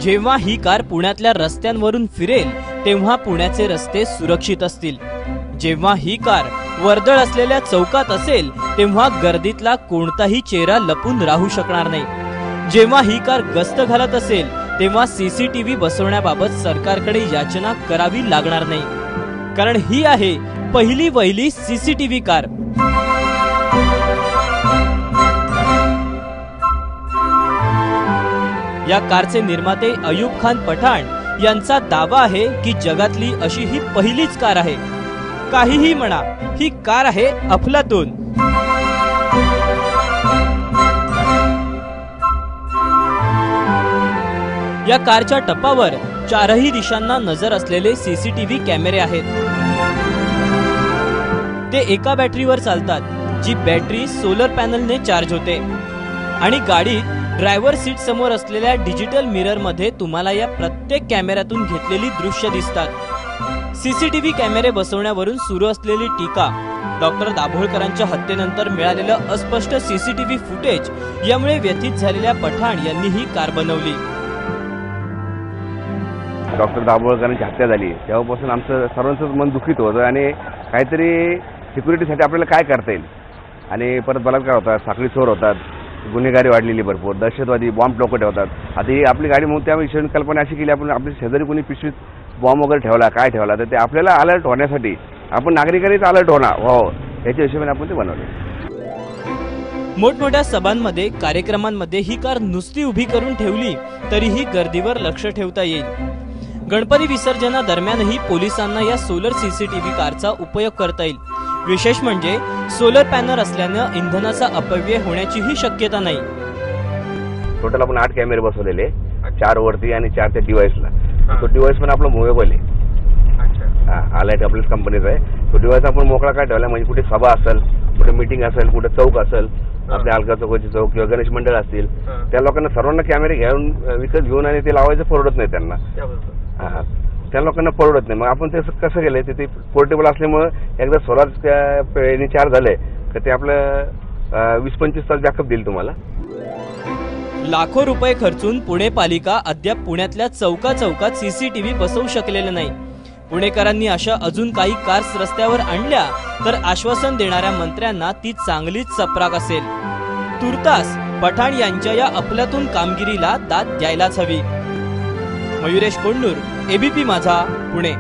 जेव्हा ही कार पुण्यातल्या रस्त्यांवरून फिरेल तेव्हा पुण्याचे रस्ते सुरक्षित असतील। जेव्हा ही कार वर्दळ असलेल्या चौकात असेल तेव्हा गर्दीतला कोणताही चेहरा लपून राहू शकणार नाही। जेव्हा ही कार गस्त घालत असेल तेव्हा सीसीटीव्ही बसवण्याबाबत सरकारकडे याचना करावी लागणार नाही, कारण ही आहे पहिली वहिली सीसीटीव्ही कार। या कारचे निर्माते अयूब खान पठाण यांचा दावा आहे की जगातली अशी ही पहिलीच कार आहे। काहीही म्हणा, ही कार आहे अफलातून। या कारच्या टपावर चारही दिशांना नजर असलेले सीसीटीव्ही कॅमेरे आहेत। ते एका बॅटरीवर चालतात, जी बॅटरी सोलर पॅनलने चार्ज होते आणि गाडीत ड्रायव्हर सीट समोर असलेल्या डिजिटल मिरर मध्ये तुम्हाला या प्रत्येक कॅमेऱ्यातून घेतलेली दृश्य दिसतात। सीसीटीव्ही कॅमेरे बसवण्यावरून सुरू असलेली टीका, डॉक्टर दाभोळकरांच्या हत्येनंतर मिळालेलं अस्पष्ट सीसीटीव्ही फुटेज यामुळे व्यथित झालेल्या पठाण यांनी ही कार बनवली। डॉक्टर दाभोळकरांची हत्या झाली तेव्हापासून आमचं सर्वांचं मन दुखित होतं आणि काहीतरी सिक्युरिटीसाठी आपल्याला काय करता येईल। आणि परत बलात्कार होतात, साखळी चोर होतात, गुन्हेगारी वाढलेली भरपूर, दहशतवादी बॉम्ब लोक ठेवतात। आता ही आपली गाडी म्हणून त्या विषयी कल्पना अशी केली आपण आपल्या शेजारी कोणी पिशवीत बॉम्ब वगैरे ठेवला काय ठेवला तर ते आपल्याला अलर्ट होण्यासाठी आपण नागरिकांनीच अलर्ट होणार याच्या हिशोबाने आपण ते बनवले। मोठमोठ्या सभांमध्ये कार्यक्रमांमध्ये ही कार नुसती उभी करून ठेवली तरीही गर्दीवर लक्ष ठेवता येईल। गणपती विसर्जनादरम्यानही पोलिसांना या सोलर सीसीटीव्ही कारचा उपयोग करता येईल। विशेष म्हणजे सोलर पॅनल असल्याने इंधनाचा अपव्यय होण्याचीही शक्यता नाही। टोटल आपण 8 कॅमेरे बसवलेले, 4 वरती आणि 4 त्या डिव्हाइसला। तो डिव्हाइस पण आपला मूवेबल आहे। आलाइट आपल्याच कंपनीचा आहे। तो डिव्हाइस आपण मोकळा काय ठेवला म्हणजे कुठे सभा असेल, कुठे मीटिंग असेल, कुठे चौक असेल, आपल्या अलका चौकाची चौक किंवा गणेश मंडळ असतील, त्या लोकांना सर्वांना कॅमेरे घेऊन विकत घेऊन आणि ते लावायचं परवडत नाही त्यांना। त्या लोकांना परवडत नाही। मग आपण ते कसं केलंय ते पोर्टेबल असल्यामुळे एकदा सोलार चार्ज झाले तर ते आपलं 20-25 तास बॅकअप देईल तुम्हाला। लाखो रुपये खर्चून पुणे पालिका अद्याप पुण्यातल्या चौकात सीसीटीव्ही बसवू शकलेले नाही। पुणेकरांनी अशा अजून काही कार्स रस्त्यावर आणल्या तर आश्वासन देणाऱ्या मंत्र्यांना ती चांगलीच चपराक असेल। तुर्तास पठाण यांच्या या अफलातून कामगिरीला दाद द्यायलाच हवी। मयुरेश कोंडूर, एबीपी माझा, पुणे।